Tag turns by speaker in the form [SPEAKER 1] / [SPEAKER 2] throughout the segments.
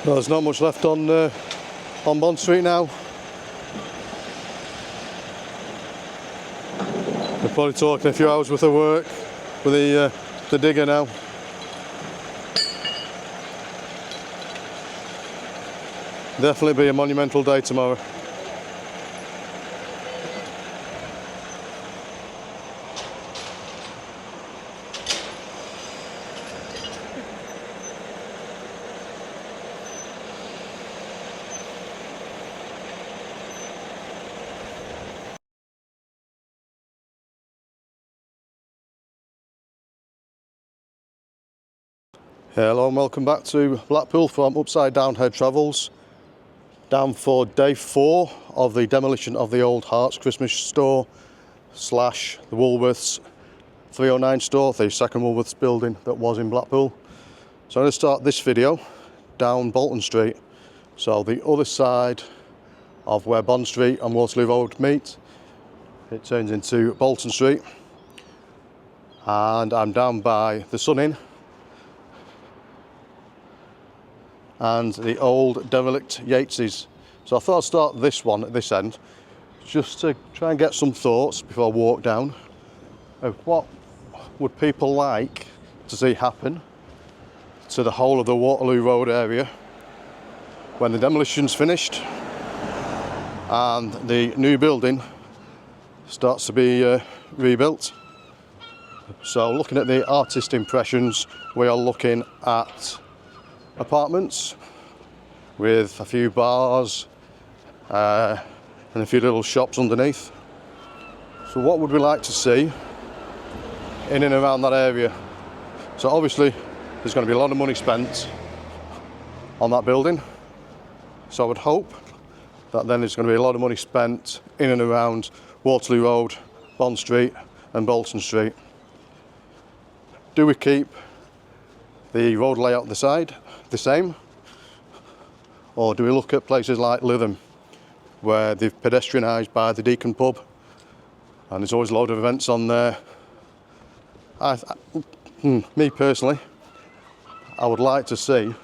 [SPEAKER 1] Well, there's not much left on Bond Street now. We're probably talking a few hours worth of work with the digger now. Definitely be a monumental day tomorrow. Hello and welcome back to Blackpool from Upside Down Head Travels. Down for day 4 of the demolition of the old Hartes Christmas store / the Woolworths 309 store, the second Woolworths building that was in Blackpool. So I'm going to start this video down Bolton Street, so the other side of where Bond Street and Waterloo Road meet. It turns into Bolton Street, and I'm down by the Sun Inn and the old derelict Yateses. So I thought I'd start this one at this end, just to try and get some thoughts before I walk down of what would people like to see happen to the whole of the Waterloo Road area when the demolition's finished and the new building starts to be rebuilt. So looking at the artist impressions, we are looking at apartments with a few bars and a few little shops underneath. So what would we like to see in and around that area? So obviously there's going to be a lot of money spent on that building, so I would hope that then there's going to be a lot of money spent in and around Waterloo Road, Bond Street and Bolton Street. Do we keep the road layout the same, or do we look at places like Lytham where they've pedestrianised by the Deacon pub and there's always a load of events on there? Me personally, I would like to see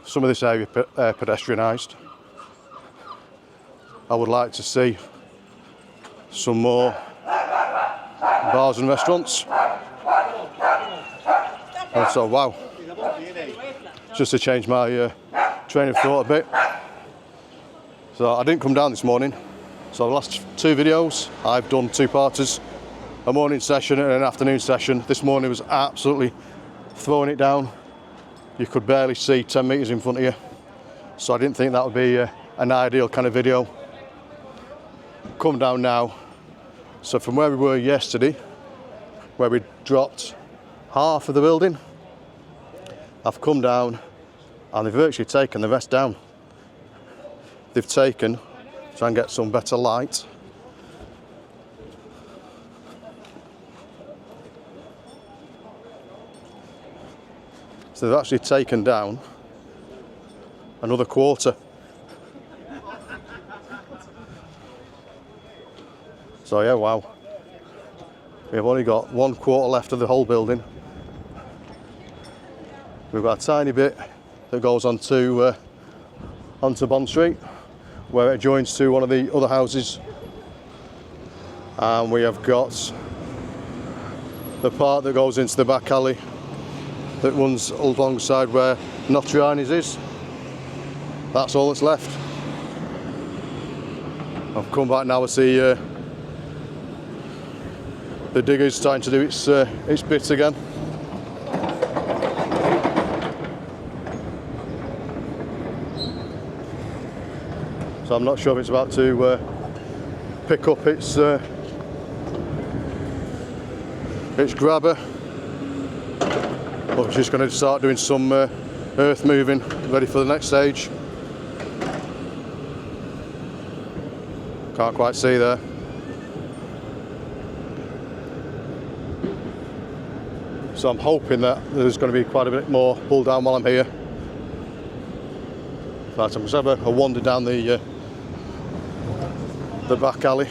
[SPEAKER 1] some of this area pedestrianised. I would like to see some more bars and restaurants. And so, wow, just to change my train of thought a bit. So I didn't come down this morning, so the last 2 videos I've done 2-parters, a morning session and an afternoon session. This morning was absolutely throwing it down. You could barely see 10 metres in front of you, so I didn't think that would be an ideal kind of video. Come down now, so from where we were yesterday, where we dropped half of the building, I've come down and they've virtually taken the rest down. They've taken, try and get some better light. So they've actually taken down another quarter. So yeah, wow. We've only got 1/4 left of the whole building. We've got a tiny bit that goes onto Bond Street, where it joins to one of the other houses. And we have got the part that goes into the back alley that runs alongside where Notriani's is. That's all that's left. I've come back now to see the digger's starting to do its bit again. So I'm not sure if it's about to pick up its grabber, or it's just going to start doing some earth moving, ready for the next stage. Can't quite see there. So I'm hoping that there's going to be quite a bit more pull down while I'm here. In fact, I'm just have a wander down the back alley.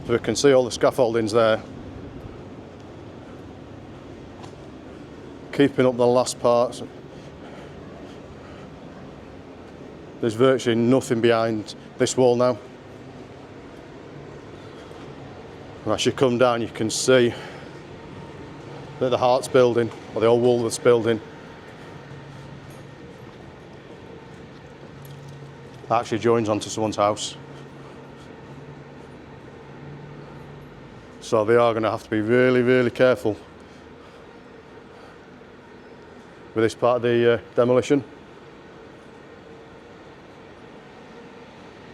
[SPEAKER 1] So we can see all the scaffoldings there, keeping up the last parts. There's virtually nothing behind this wall now. And as you come down, you can see that the Hartes building, or the old Woolworths building, actually joins onto someone's house. So they are going to have to be really, really careful with this part of the demolition.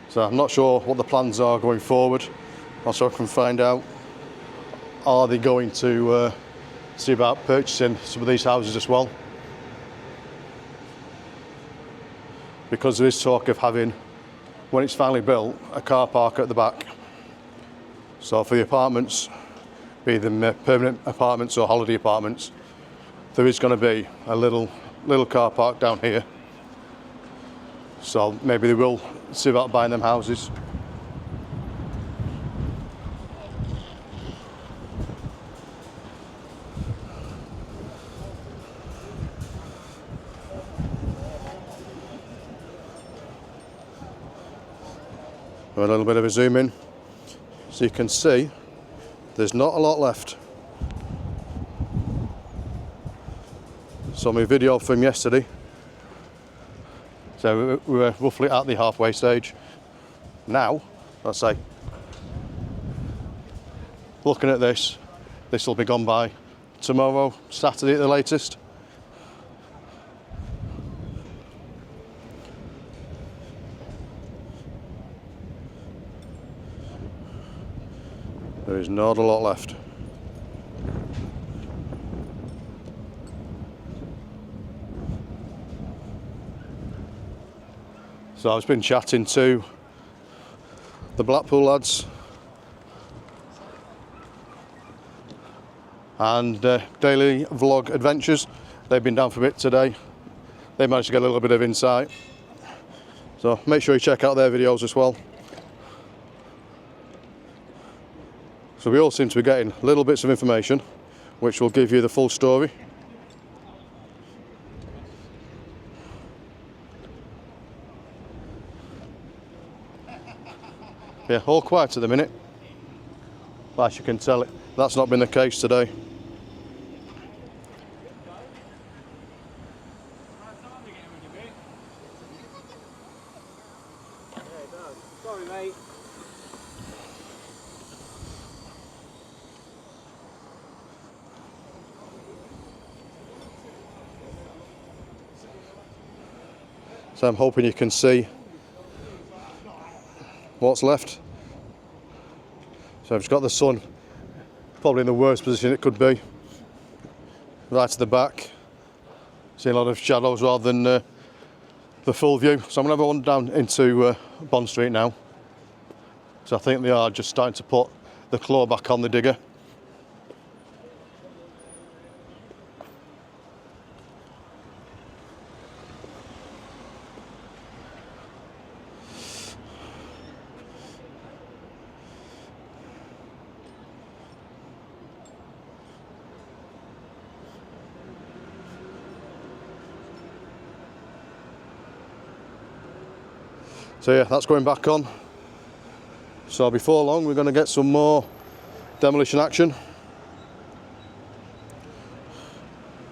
[SPEAKER 1] So I'm not sure what the plans are going forward. Also, I can find out, are they going to see about purchasing some of these houses as well? Because there is talk of having, when it's finally built, a car park at the back. So for the apartments, be them permanent apartments or holiday apartments, there is going to be a little car park down here. So maybe they will see about buying them houses. A little bit of a zoom in, so you can see there's not a lot left. So my video from yesterday, so we were roughly at the halfway stage. Now, let's say, looking at this, this will be gone by tomorrow, Saturday at the latest. There is not a lot left. So I've been chatting to the Blackpool lads and Daily Vlog Adventures. They've been down for a bit today. They managed to get a little bit of insight. So make sure you check out their videos as well. So we all seem to be getting little bits of information which will give you the full story. Yeah, all quiet at the minute. As you can tell, that's not been the case today.
[SPEAKER 2] Sorry, mate.
[SPEAKER 1] So I'm hoping you can see what's left. So I've just got the sun probably in the worst position it could be, right to the back. See a lot of shadows rather than the full view. So I'm going to have a wander down into Bond Street now. So I think they are just starting to put the claw back on the digger. So yeah, that's going back on. So before long we're going to get some more demolition action.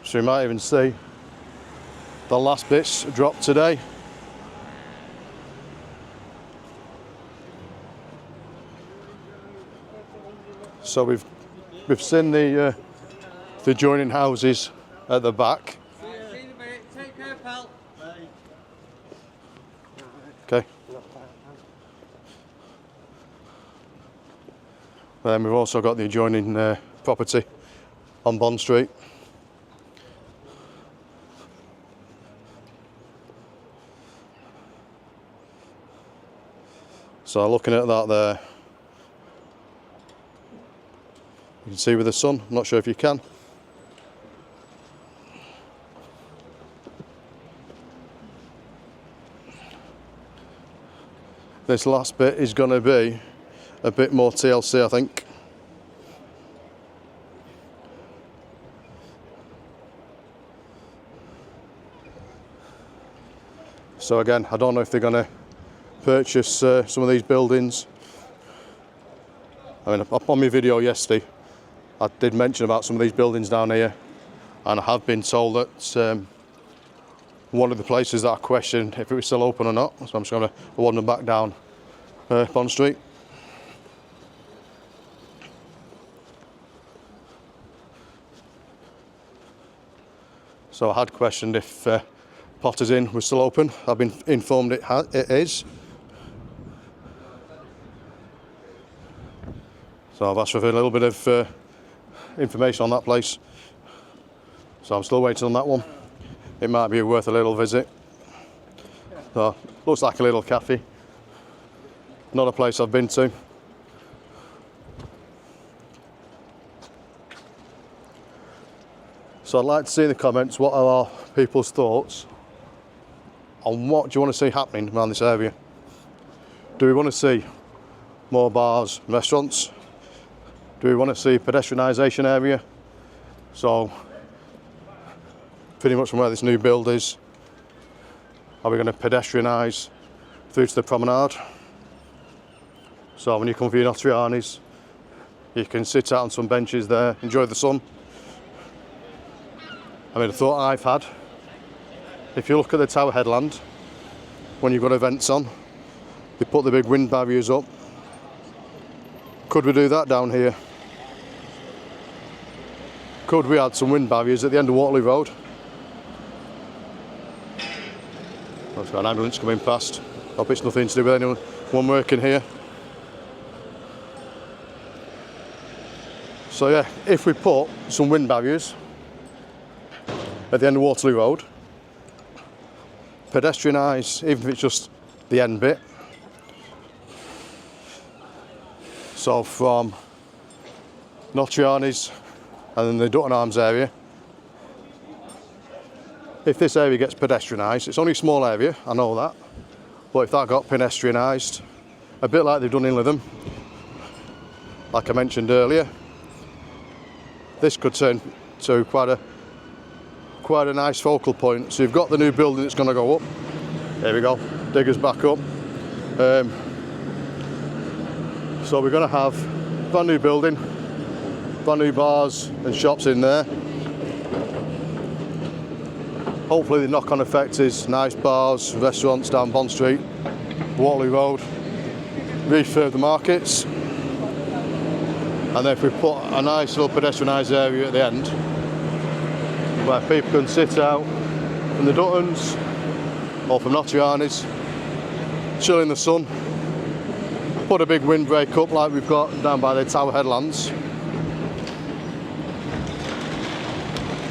[SPEAKER 1] So you might even see the last bits drop today. So we've seen the adjoining houses at the back.
[SPEAKER 2] Take care, pal.
[SPEAKER 1] Okay. Then we've also got the adjoining property on Bond Street. So looking at that there, you can see with the sun, I'm not sure if you can. This last bit is going to be a bit more TLC, I think. So again, I don't know if they're going to purchase some of these buildings. I mean, on my video yesterday, I did mention about some of these buildings down here, and I have been told that one of the places that I questioned if it was still open or not. So I'm just going to wander back down Bond Street. So I had questioned if Potter's Inn was still open. I've been informed it is. So I've asked for a little bit of information on that place. So I'm still waiting on that one. It might be worth a little visit. So looks like a little cafe. Not a place I've been to. So I'd like to see in the comments what are people's thoughts on what do you want to see happening around this area. Do we want to see more bars and restaurants? Do we want to see pedestrianisation area? So pretty much from where this new build is, are we going to pedestrianise through to the promenade? So when you come for your Notrianis, you can sit out on some benches there, enjoy the sun. I mean, a thought I've had, if you look at the Tower Headland, when you've got events on, they put the big wind barriers up. Could we do that down here? Could we add some wind barriers at the end of Waterloo Road? There's got an ambulance coming past. Hope it's nothing to do with anyone working here. So yeah, if we put some wind barriers at the end of Waterloo Road, pedestrianise, even if it's just the end bit. So from Notrianis and then the Dutton Arms area, if this area gets pedestrianised, it's only a small area, I know that, but if that got pedestrianised, a bit like they've done in Lytham, like I mentioned earlier, this could turn to quite a nice focal point. So you've got the new building that's going to go up. There we go, diggers back up. So we're going to have brand new building, brand new bars and shops in there. Hopefully the knock-on effect is nice bars, restaurants down Bond Street, Waterloo Road, refurb the markets, and then if we put a nice little pedestrianised area at the end where people can sit out from the Duttons or from Notrianis, chill in the sun, put a big windbreak up like we've got down by the Tower Headlands.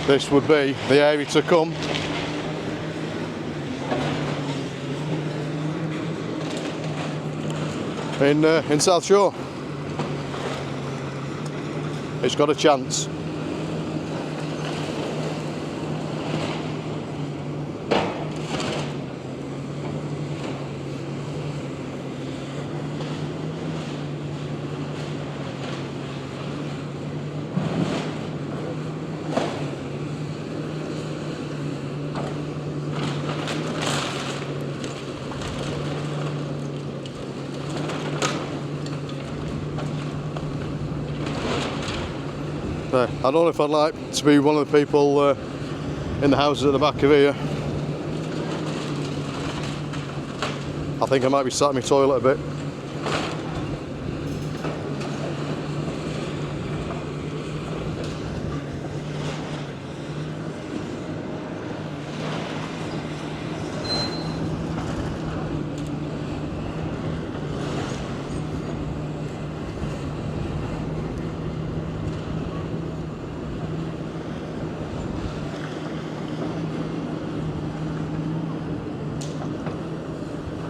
[SPEAKER 1] This would be the area to come. In South Shore. It's got a chance. I don't know if I'd like to be one of the people in the houses at the back of here. I think I might be sat in my toilet a bit.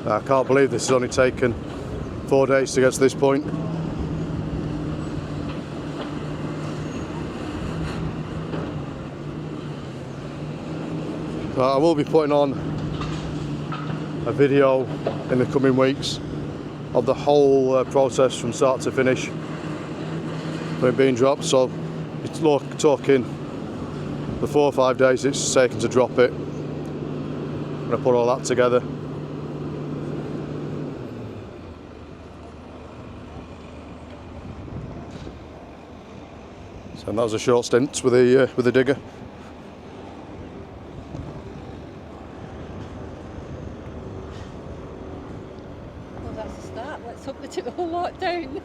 [SPEAKER 1] I can't believe this has only taken 4 days to get to this point. I will be putting on a video in the coming weeks of the whole process from start to finish when it being dropped. So it's talking the 4 or 5 days it's taken to drop it. I'm going to put all that together. So that was a short stint with the digger.
[SPEAKER 3] Well, that's a start. Let's hope they took the whole lot down.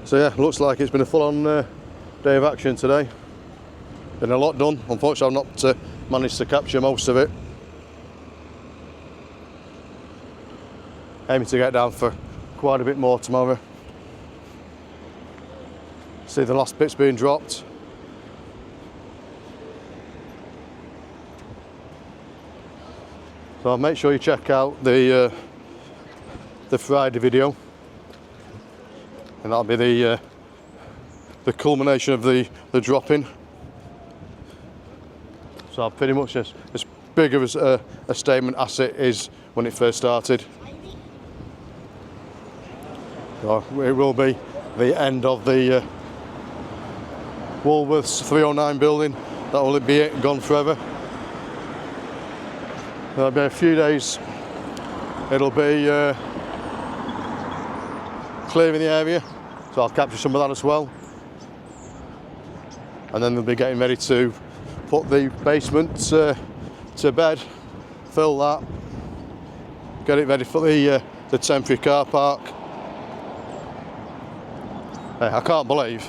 [SPEAKER 1] So yeah, looks like it's been a full-on day of action today. Been a lot done. Unfortunately, I've not managed to capture most of it. Aiming to get down for quite a bit more tomorrow. See the last bits being dropped. So make sure you check out the Friday video. And that'll be the culmination of the dropping. So pretty much as big of a statement as it is when it first started. So it will be the end of the Woolworths 309 building. That will be it, gone forever. There'll be a few days. It'll be clearing the area. So I'll capture some of that as well. And then they'll be getting ready to put the basement to bed, fill that, get it ready for the temporary car park. Hey, I can't believe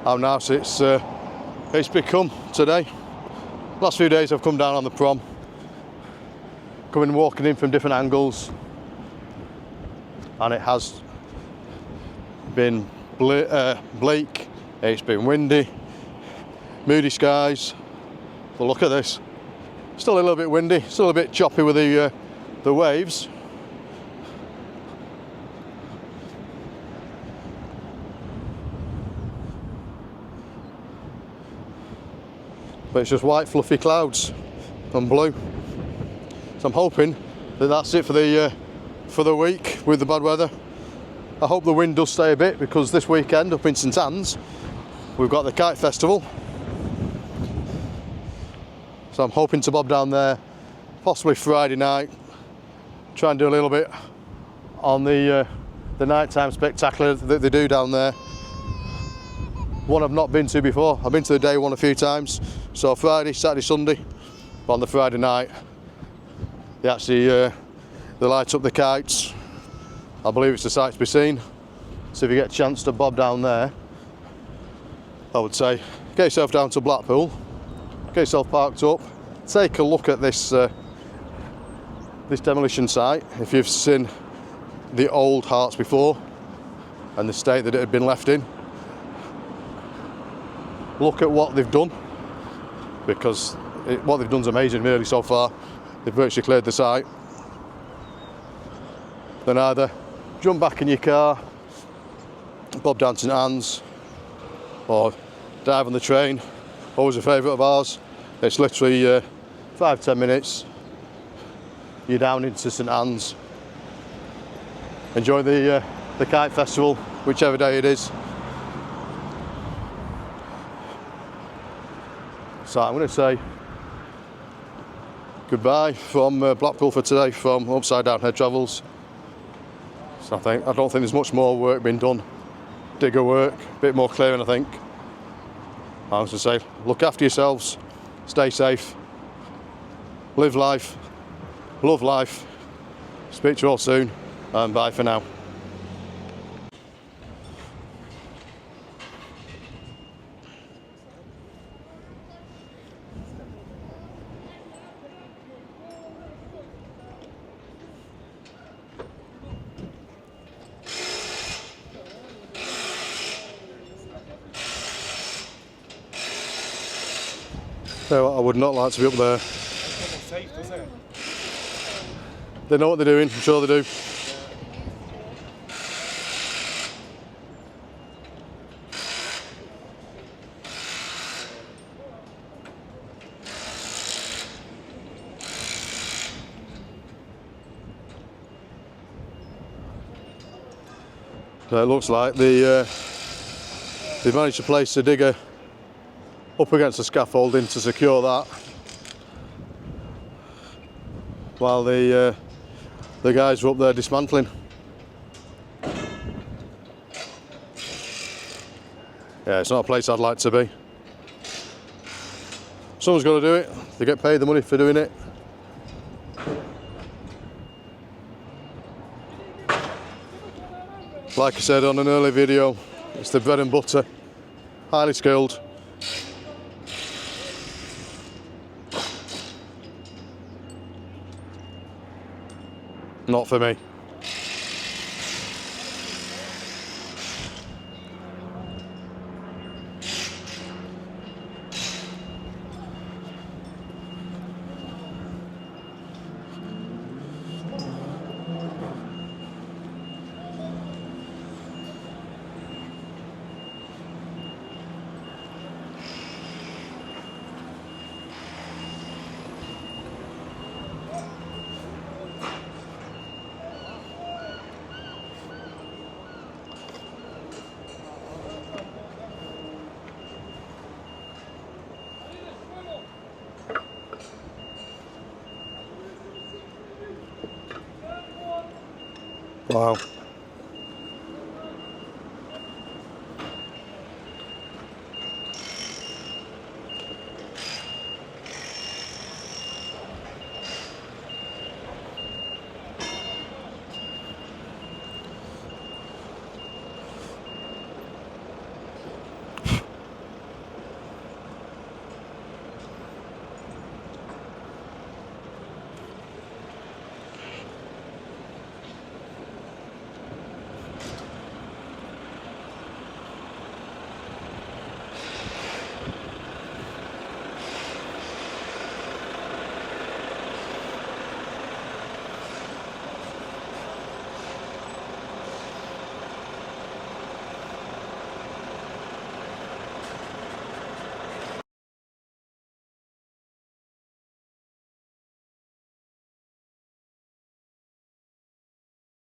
[SPEAKER 1] how nice it's become today. Last few days I've come down on the prom, coming walking in from different angles, and it has been bleak, it's been windy, moody skies. But look at this, still a little bit windy, still a bit choppy with the waves. But it's just white fluffy clouds and blue. So I'm hoping that that's it for the week with the bad weather. I hope the wind does stay a bit, because this weekend up in St Anne's we've got the kite festival. So I'm hoping to bob down there possibly Friday night, try and do a little bit on the nighttime spectacular that they do down there. One I've not been to before. I've been to the day one a few times. So Friday, Saturday, Sunday. But on the Friday night, they actually they light up the kites. I believe it's a sight to be seen. So if you get a chance to bob down there, I would say get yourself down to Blackpool, get yourself parked up, take a look at this this demolition site. If you've seen the old Hartes before and the state that it had been left in, look at what they've done, because what they've done is amazing really so far. They've virtually cleared the site. Then either jump back in your car, bob down to St Anne's, or dive on the train. Always a favourite of ours. It's literally 5-10 minutes. You're down into St Anne's. Enjoy the kite festival, whichever day it is. So I'm going to say goodbye from Blackpool for today, from Upside Down Head Travels. So I don't think there's much more work being done. Digger work, a bit more clearing I think. I was to say, look after yourselves, stay safe, live life, love life. Speak to you all soon, and bye for now. So I would not like to be up there. They know what they're doing, I'm sure they do. So it looks like they've managed to place the digger up against the scaffolding to secure that, while the guys are up there dismantling. Yeah, it's not a place I'd like to be. Someone's got to do it. They get paid the money for doing it. Like I said on an earlier video, it's the bread and butter, highly skilled. Not for me. Wow.